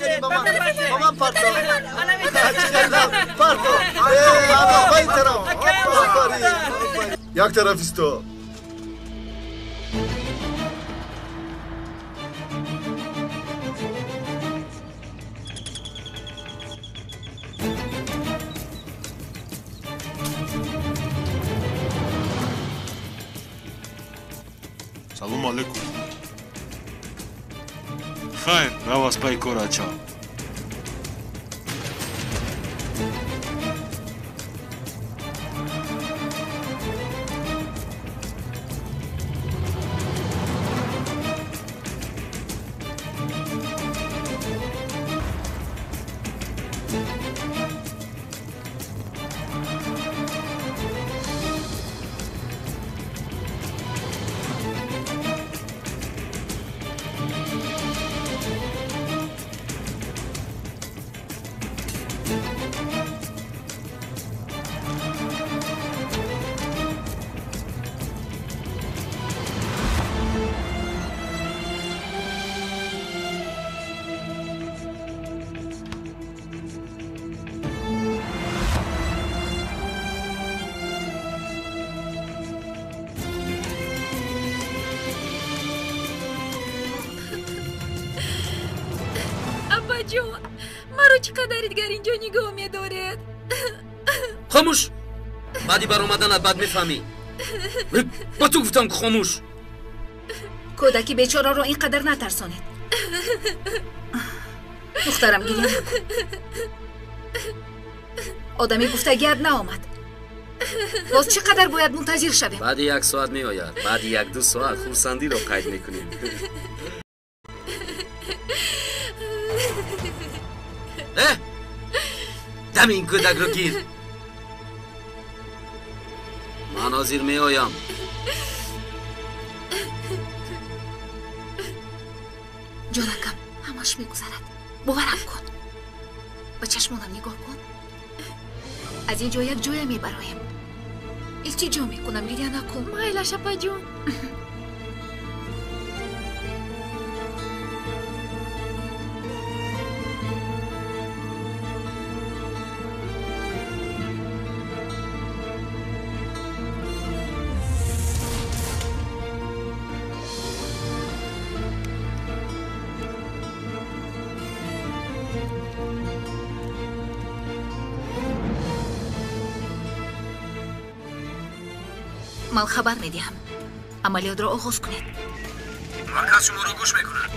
کنیم مامان پارتو پارتو با این طرف یک طرف استو سلام علیکم خیر رواز پای کوراچا مرا چقدر دیگر اینجا نگاه می‌دارد خاموش بعدی بر اومدنت بعد میفهمی با تو گفتم که خاموش کودکی بیچاره رو اینقدر نترسانید دخترم گریه نکن آدمی گفتگیت نآمد باز چقدر باید منتظر شویم بعد 1 ساعت میآید بعد 1-2 ساعت خورسندی رو قید میکنیم دم این کودک رو گیر من حاضر می آیم جانکم همش میگذرد باورم کن با چشمانم نگاه کن از اینجا یک جای میبرایم التجا میکنم گریه نکن مایلا شپا جون من خبر میدیم عملیات را آغاز کنید مرکز شما رو گوش میکنن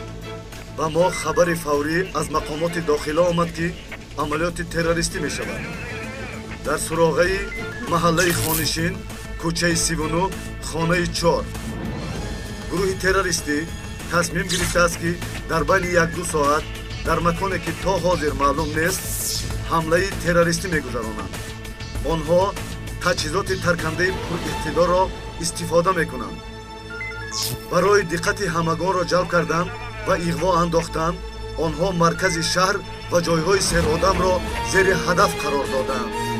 و ما خبر فوری از مقامات داخله آمد که عملیات تروریستی می شود در سراغه محله خانشین کوچه 39 خانه 4 گروه تروریستی تصمیم گرفته است که در بین 1-2 ساعت در مکانی که تا حاضر معلوم نیست حمله تروریستی میگذرانند آنها تجهیزات ترکننده پر اقتدار را استفاده میکنند برای دقت همگان را جلب کردن و اغوا انداختن آنها مرکز شهر و جایهای سیر آدم را زیر هدف قرار دادند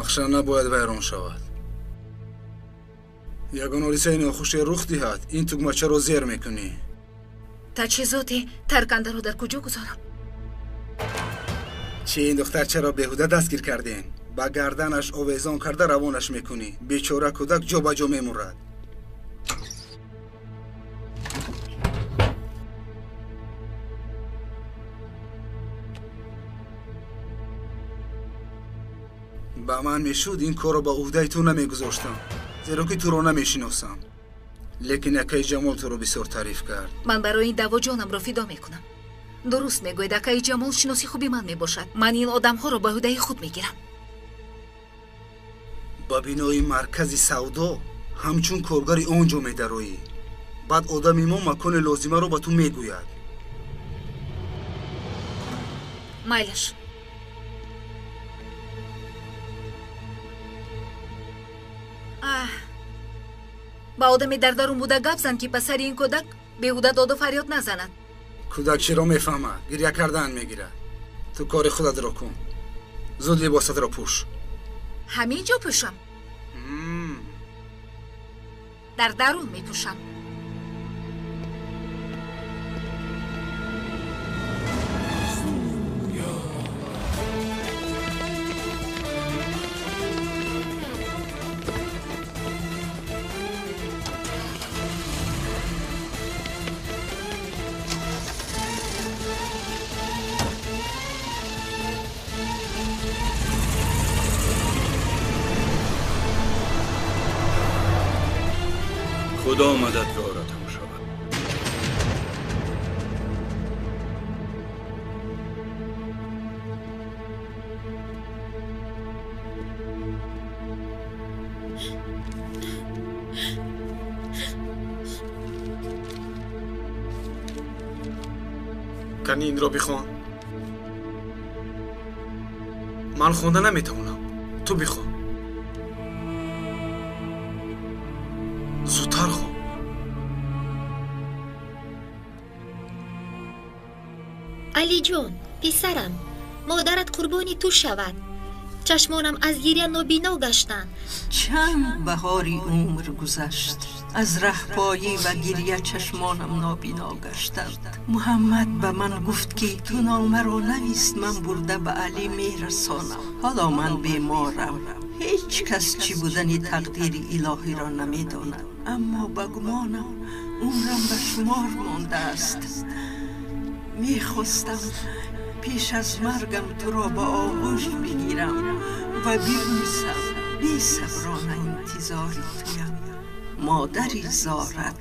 نقشه نباید ویران شود یگان حادثه ناخوشی رخ دهد این تگمچه را زیر میکنی تجهیزات ترکنده رو در کجا گذارم چی این دختر چرا بهوده دستگیر کردین با گردنش آویزان کرده روانش میکنی بیچاره کودک جا با جا میمورد با من میشود این کار رو با عهده تو نمیگذاشتم زیرا که تو رو نمیشناسم لیکن اکای جمال تو رو بسیار تعریف کرد من برای این دوا جانم را فدا میکنم درست میگوید اکای جمال شناسی خوبی من میباشد من این آدم ها رو به عهده خود میگیرم با بینای مرکز سودا همچون کارگری آنجا میدرویی بعد آدمی ما مکان لازمه رو به تو میگوید ба одаме дар дарун буда гап зан ки пасари ин кӯдак беҳуда доду фарёд назанад. кӯдак чиро мефаҳмад гирья кардан мегирад. ту кори худатро кун. зуд либосатро пӯш. ҳамин ҷо пӯшам. дар дарун мепӯшам. خدا مددگار عطا شود. کنی این را بخوان. من خوانده نمیتونم. تو بخوان. زودتر خوان. علی جون پسرم، مادرت قربانی تو شود. چشمانم از گریه نابینا گشتند. چند بهاری عمر گذشت، از رهپایی و گریه چشمانم نابینا گشتند. محمد به من گفت که تو نامه را نویس، من برده به علی میرسانم. حالا من بیمارم، هیچ کس چی بودن تقدیر الهی را نمیداند، اما به گمانم عمرم به شمار مانده است. میخواستم پیش از مرگم تو را به آغوش بگیرم و ببوسم. بی صبرانه انتظار تویم، مادری زارت.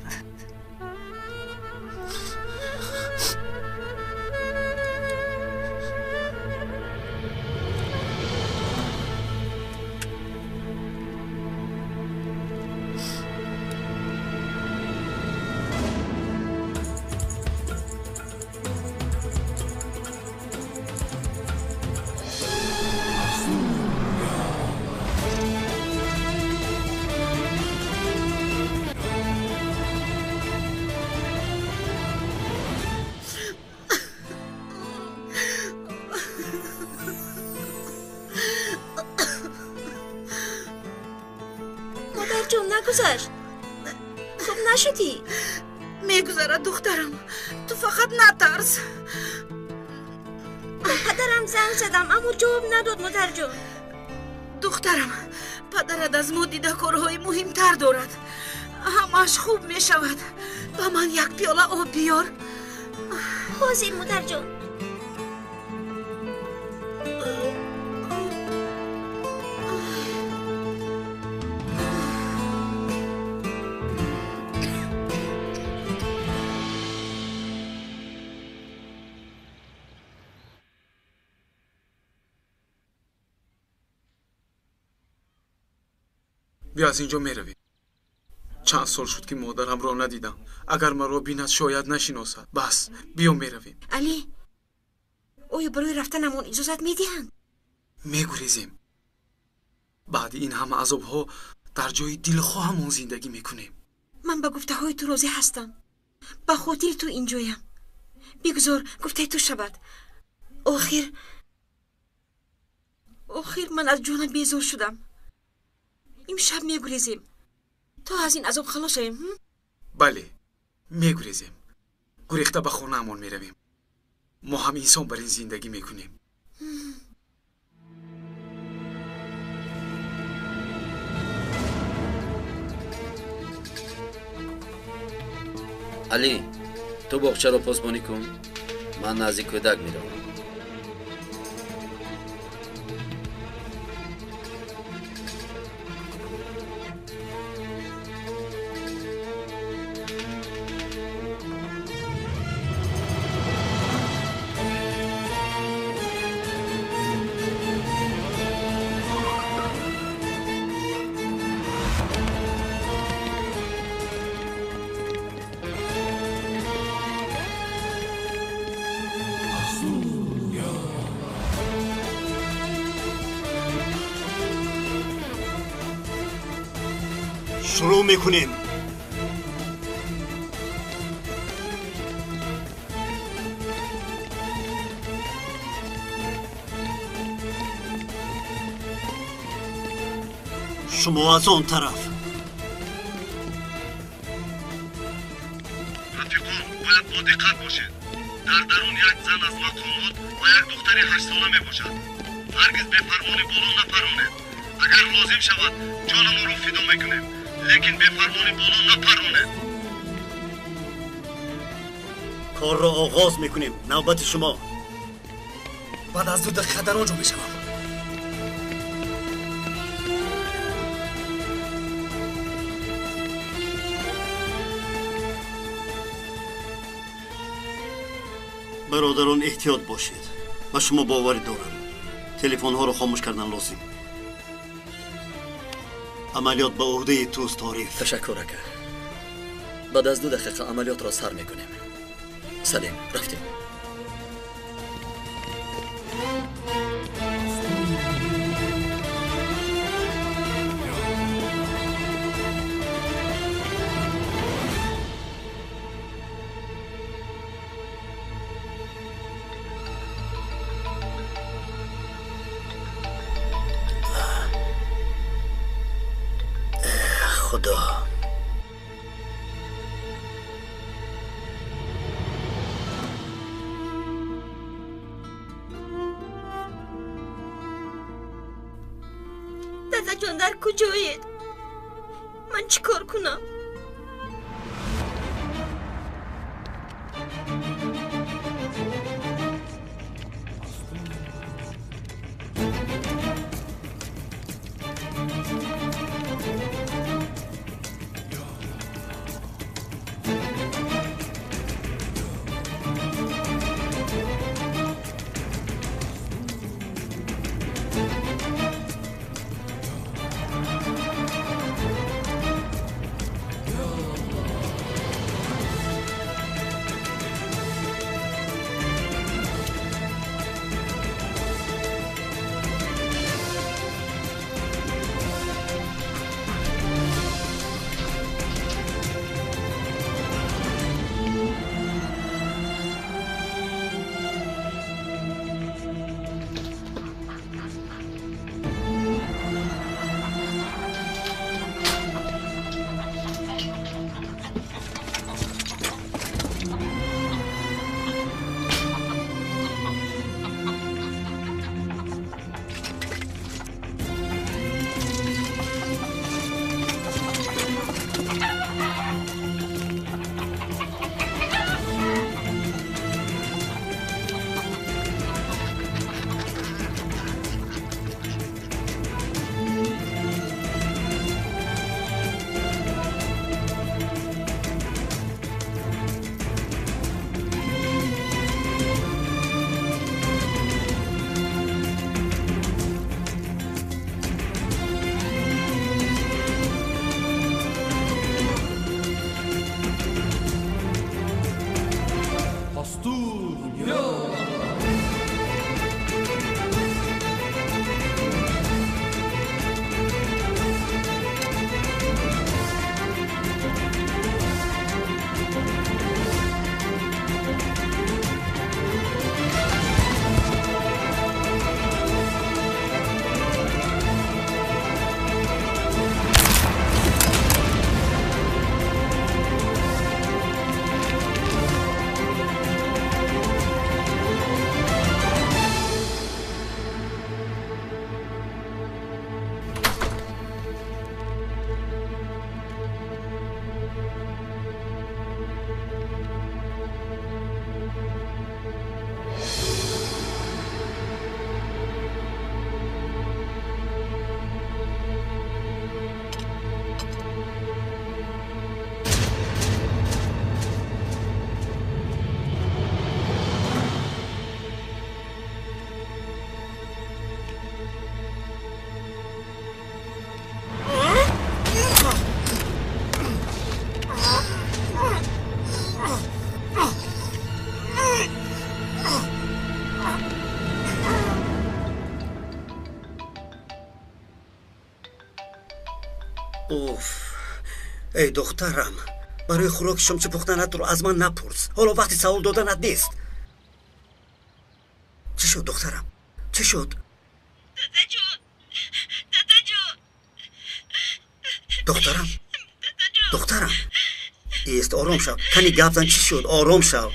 نگذشت. خوب نشدی؟ میگذرد دخترم، تو فقط نترس. پدرم زنگ زدم اما جواب نداد مادر جان. دخترم، پدرت از ما دیده کارهای مهمتر دارد. همش خوب می شود. به من یک پیاله آب بیار. حاضر مادر جان. بیا از اینجا میرویم. چند سال شد که مادرم را ندیدم. اگر مرا بیند شاید نشناسد. بس بیا میرویم. علی، آیا برای رفتنمون اجازت میدهند؟ میگریزیم. بعد این همه عذابها در جای دلخواهمون زندگی میکنیم. من به گفته های تو راضی هستم. به خاطر تو اینجایم. بگذار گفته تو شود. آخر من از جانم بیزار شدم. امشب میگریزیم تا از این عذاب خلاص شویم. بله میگریزیم. گریخته به خانه‌مان میرویم. ما هم انسان بر این زندگی میکنیم. علی، تو باغچه رو پاسبانی کن. من نزدیک کودک میروم. شروع میکنیم. شما از آن طرف. رفیقان باید با دقت باشید. در درون یک زن از مقامات و یک دختر 8 ساله می باشد. هرگز به فرمان بالا نپرانید. اگر لازم شود جان ما را فدا میکنیم، لیکن به فرمان بالا نپرانید. کار را آغاز میکنیم. نوبت شما. بعد از 2 دقیقه در آنجا میشوم. برادران احتیاط باشید. و شما باوری دارم. تلفن ها رو خاموش کردن لازم. عملیات به عهده توست طارف. تشکر اکا. بعد از 2 دقیقه عملیات را سر میکنیم. سلیم رفتیم. خدا. دادا جان در کجایید؟ من چیکار کنم؟ اوف. ای دخترم، برای خوراک شام چه پختنت رو از من نپرس. حالا وقتی سوال دادنت نیست. چی شد دخترم؟ چی شد؟ دادا جون، دادا جون، دخترم ایست آرام شو کنی گپ زن چی شد آرام شو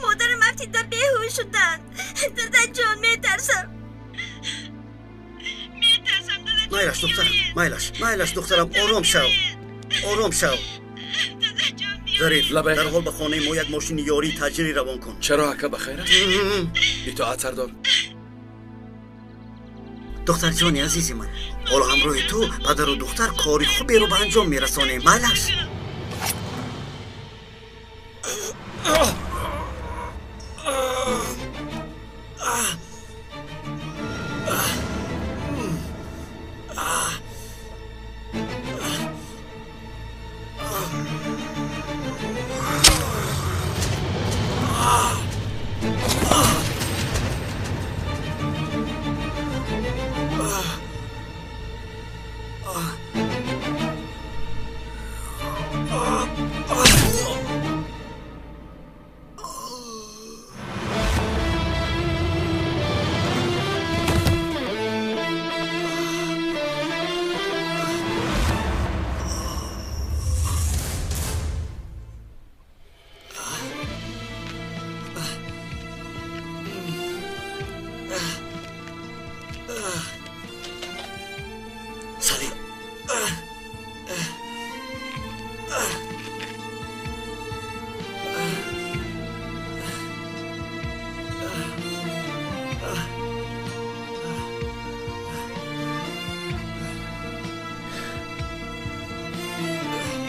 مادرم وقتی در بیهوش شدن دادا جان میترسم مایلش دخترم مایلش دخترم آرام شو ظریف در حال به خانه ما یک ماشین یاری تجاری روان کن. چرا اکا بخیر است؟ اطاعت سردار. دختر جانی عزیزی من حالا همراه تو پدر و دختر کاری خوبی رو به انجام میرسانیم. مایلش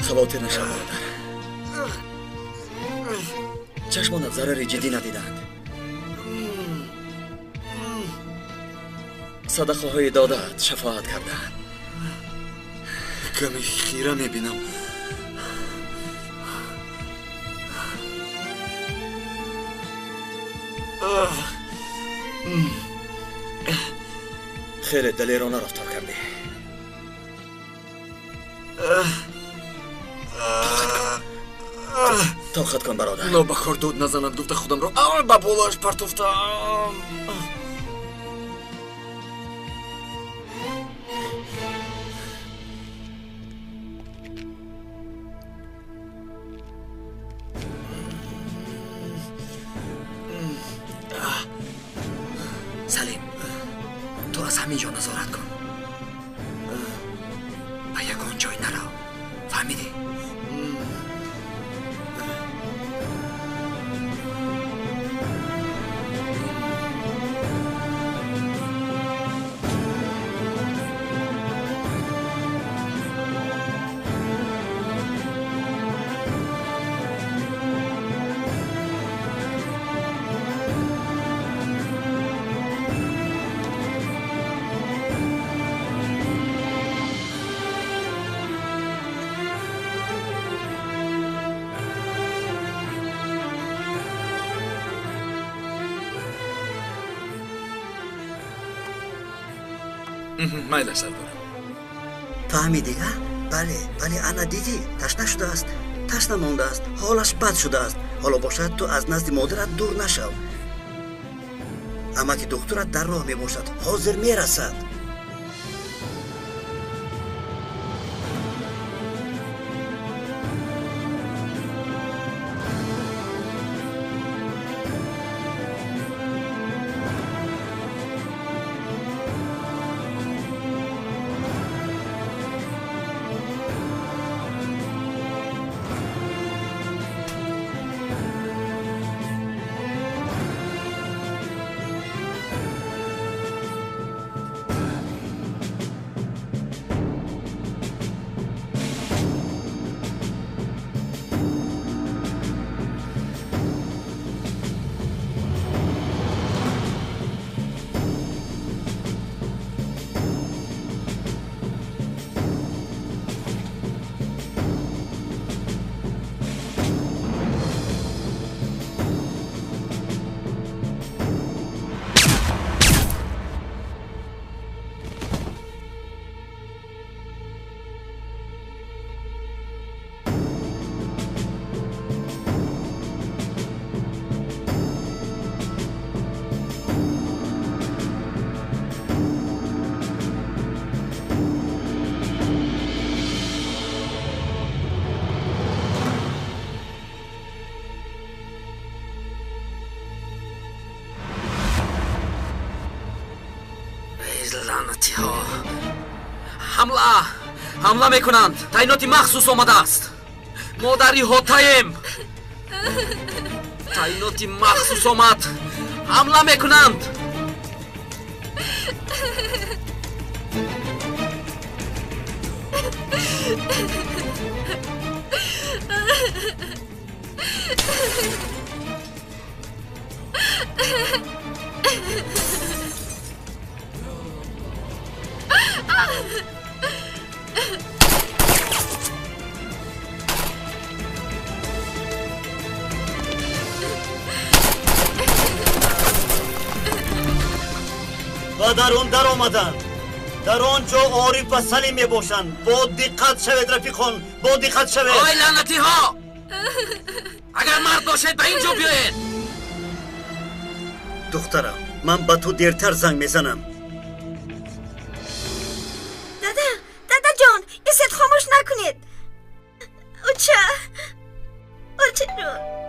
خواطر نشو برادر. چشمانت ضرر جدی ندیدند. صدقه های دادت شفاعت کردند. کمی خیره میبینم. خیلی دلیرانه رفتار کردی. طاقت کن برادر. نه بخور دود نزند گفته خودم رو با بولاش پرتوفتم. سلیم تو از همینجا نظارت کن. به یکان جای نرو. فهمیدی؟ مایل سردار. فهمیدی ها؟ بله انا دیدی تشنه شده است. تشنه مانده است. حالش بد شده است. حالا باشد تو از نزد مادرت دور نشو. اما که دکترت در راه می باشد حاضر می رسد. لعنتی ها حمله میکنند تعیناتی مخصوص آمده است ما در احاطه‌ایم تعیناتی مخصوص آمد حمله میکنند و در اون در آمدن در آنجا عارف و سلیم می باشند با دقت شوید رفیقان با دقت شوید آی لعنتی ها اگر مرد باشید به اینجا بیایید دخترم من به تو دیرتر زنگ میزنم دادا جان ایست خاموش نکنید اوچه رو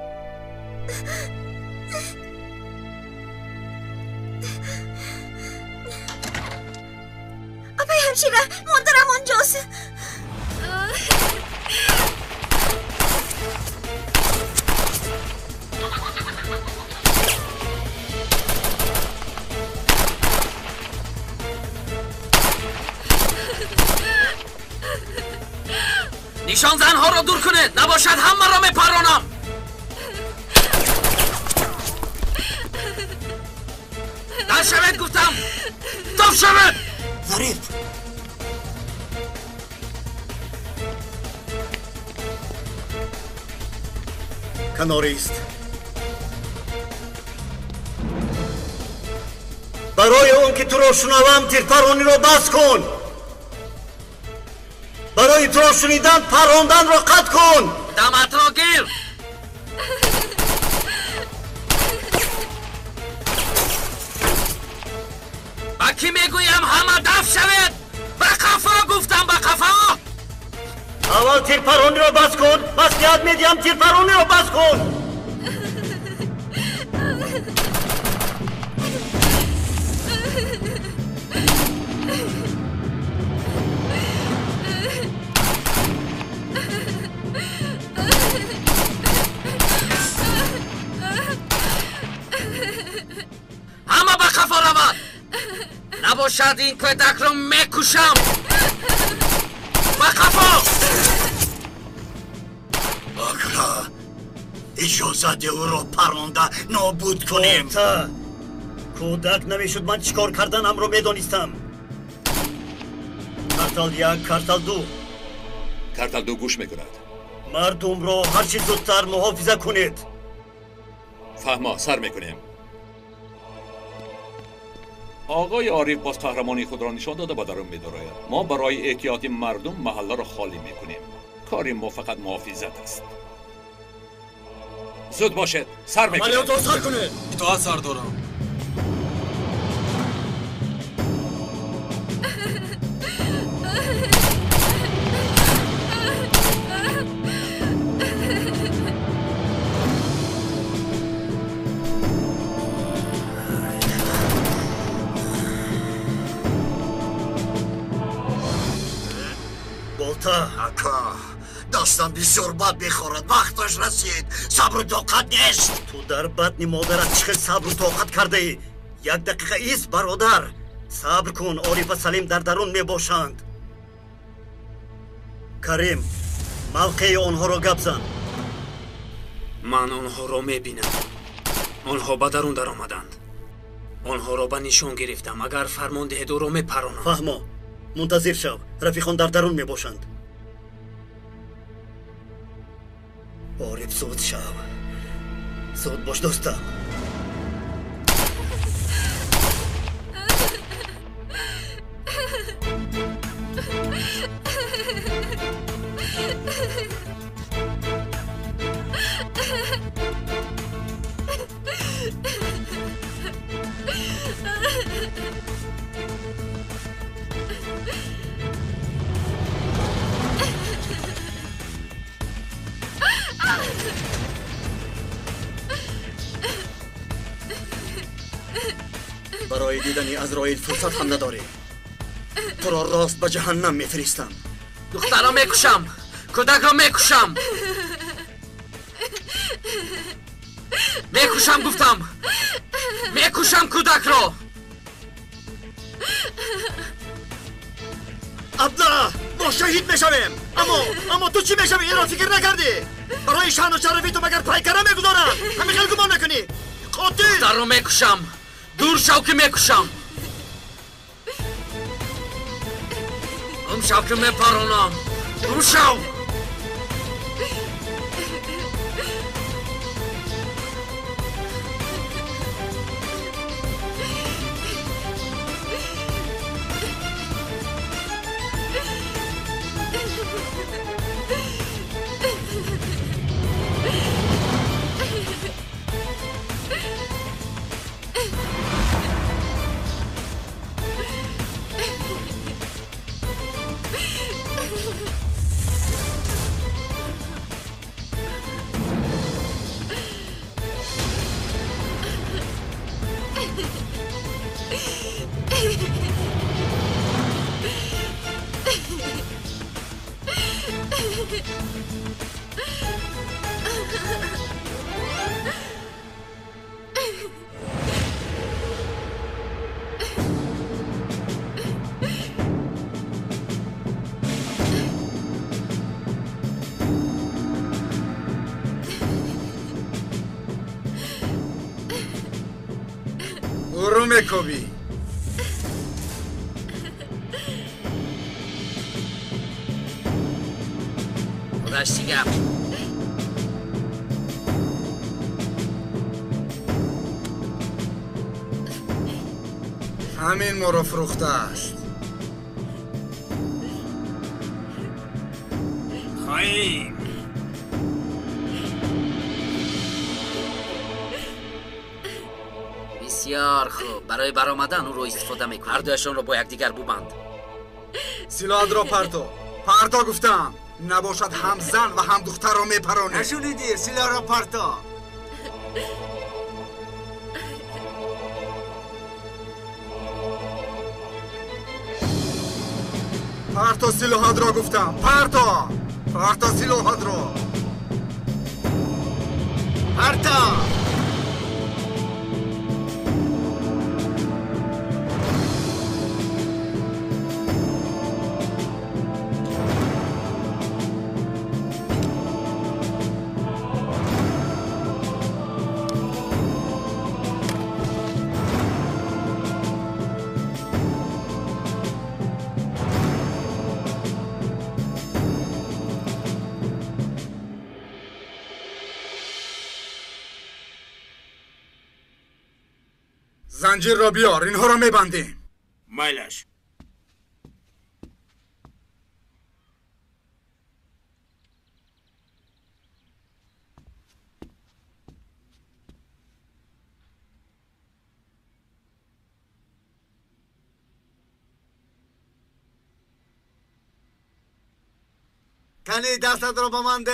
آبای همشیره مادرم آنجاست نشان زنها را دور کنید نباشد همه را میپرانم دل شوید گفتم دف شوید ظریف کناری است برای اون که تو را شنوم تیر پرانی را بس کن برای تو را شنیدن پراندن را قطع کن دمت را گیر با کی میگویم همه دف شوید به قفا گفتم به قفا اول تیر پرانی را بس کن مسئولیت میدیم تیر پرانی را بس کن همه به قفا رود نباشد این کودک را میکشم به قفا آقا اجازت او را پرانده نابود کنیم کودک نمیشد من چیکار کردنم رو میدانستم کارتال یک کارتال دو کارتال دو گوش میکند مردم را هرچی زودتر محافظه کنید فهما سر میکنیم آقای عارف باز قهرمانی خود را نشان داده به درون می‌دارد. ما برای احتیاط مردم محله را خالی میکنیم کار ما فقط محافظت است زود باشد سر میکنیم عملیات را سر کنید اطاعت سردارم اکا داستان بسیار بد میخورد وقتش رسید صبر و طاقت نیست تو در بطن مادرت چقدر صبر و طاقت کرده ای یک دقیقه ایست برادر صبر کن عارف و سلیم در درون میباشند کریم موقع آنها را گپ زن من آنها را میبینم آنها به درون در آمدند آنها را به نشان گرفتم اگر فرمان دهید او را میپرانم فهما منتظر شو رفیقان در درون میباشند عارف زود شو زود باش دوستم برای دیدن عزراییل فرصت هم نداری. تو را راست به جهنم میفرستم. دختر را میکشم، کودک را میکشم. میکشم گفتم، میکشم کودک را. عبدالله ما شهید میشویم. اما تو چی میشوی؟ این را فکر نکردی؟ برای شان و شرفی تو مگر پیکره میگذارم؟ همین خیلی گمان نکنی. قاتل دختر را میکشم. دور شو که میکشم. شو که میپرانم. شو. برو میکوبی. خودش دیگم. همین ما را فروخته است. خواهیم بسیار خوب. برای برآمدن او رو استفاده میکنم. هر دویشان رو با یکدیگر ببند. سلاحت را پرتا گفتم. نباشد هم زن و هم دختر را میپرانی. نشونیدی سلاح را پرتا. پرتا سلاحت را گفتم. پرتا سلاحت را. پرتا. زنجیر را بیار. اینها را میبندیم. مایلش. کنی دستت را به من ده.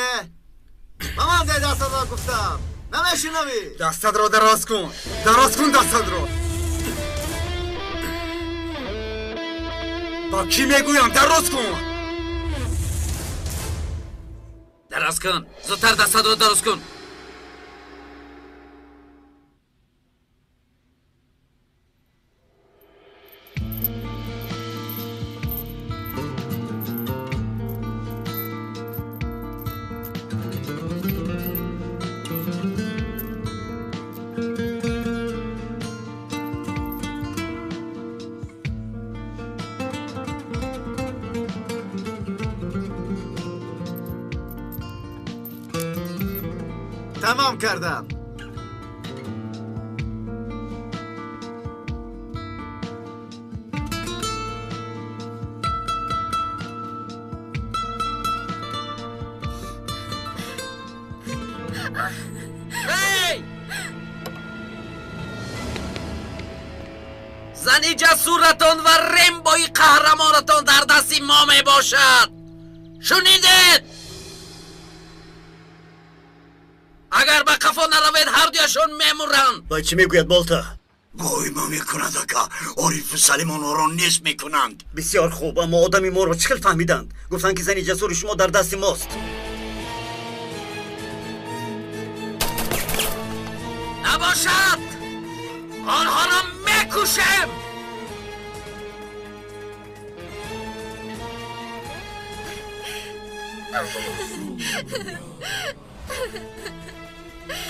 دستت را گفتم. نمیشنوی؟ دستت را دراز کن دستت را. با کی میگویم؟ دراز کن. دراز کن. زودتر دستت را دراز کن. تمام کردم. زنی جسورتان و رمبوی قهرمانتان در دست ما می باشد. شنیدید؟ اگر به قفا نروید هر دویشان میمورند. با چی میگوید بالتا؟ وای ما میکنند اکا عارف و سلیم آنها را نیست میکنند. بسیار خوب، اما آدمی ما را چخل فهمیدند؟ گفتند که زنی جسور شما در دست ماست. نباشد! آنها را میکشم!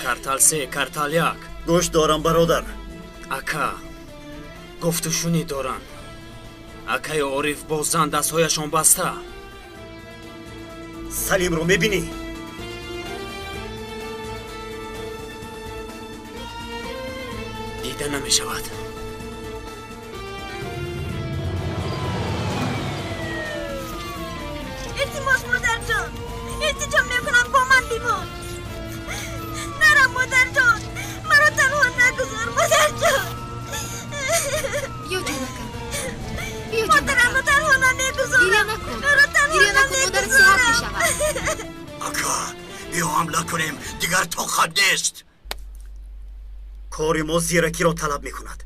کارتال 3 کارتال 1 گوش دارم برادر. اکا گفتشونی دارن. اکای عارف بازن دستهایشان بسته. سلیم رو میبینی؟ دیده نمیشود. التماس مادر جان، التجا میکنم با من بمون. نرم مادر جان، مرا تنها نگذار مادر جان. بیا جانکم، بیا مادرم رو تنها نمیگذارم. گریه نکن، مرا تنها گریه نکن، مادرت صحت میشود. اکا بیا حمله کنیم، دیگر طاقت نیست. کار ما زیرکی را طلب میکند،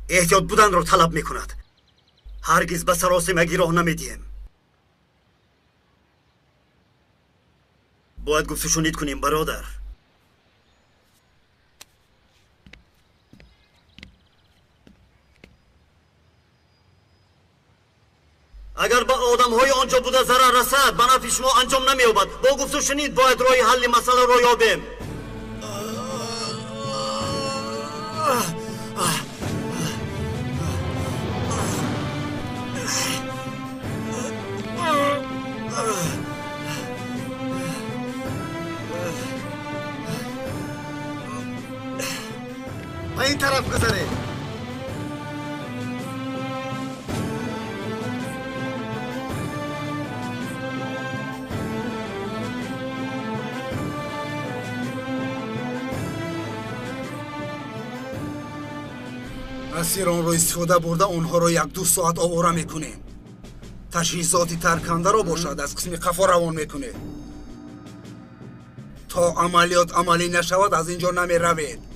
احتیاط بودن را طلب میکند. هرگز به سراسیمگی راه نمیدیم. باید گفتشونید کنیم برادر. اگر به آدم‌های آنجا بوده ضرر رسد به نفع شما انجام نمی‌یابد. با گفتشونید باید راه حل مسئله را یابیم. به این طرف گذاره. اسیران رو استفاده برده آنها را 1-2 ساعت آواره میکنیم. تجهیزات ترکنده را باشد از قسم قفا روان میکنه. تا عملیات عملی نشود از اینجا نمی روید.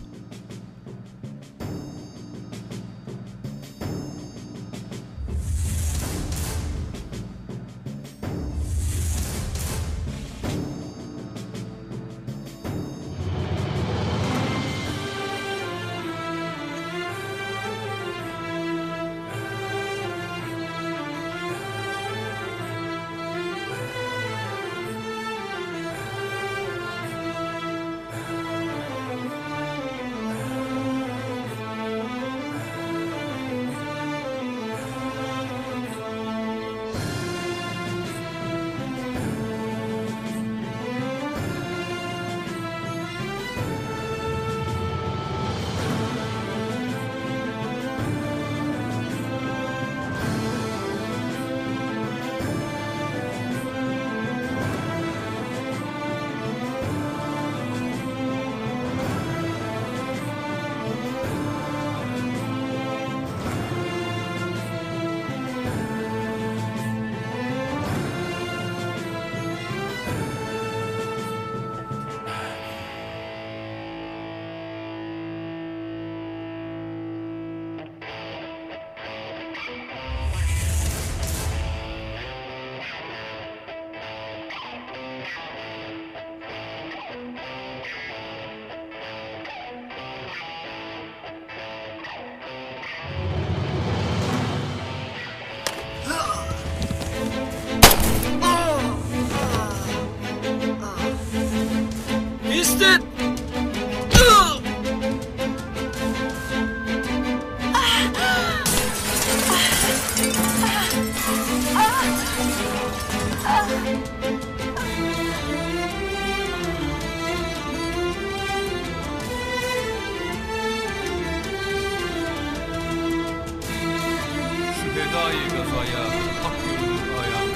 Fedai gazaya hak yolunu ayan,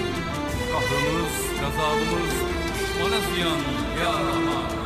kahrımız, gazabımız, düşmana ziyan ya Rahman.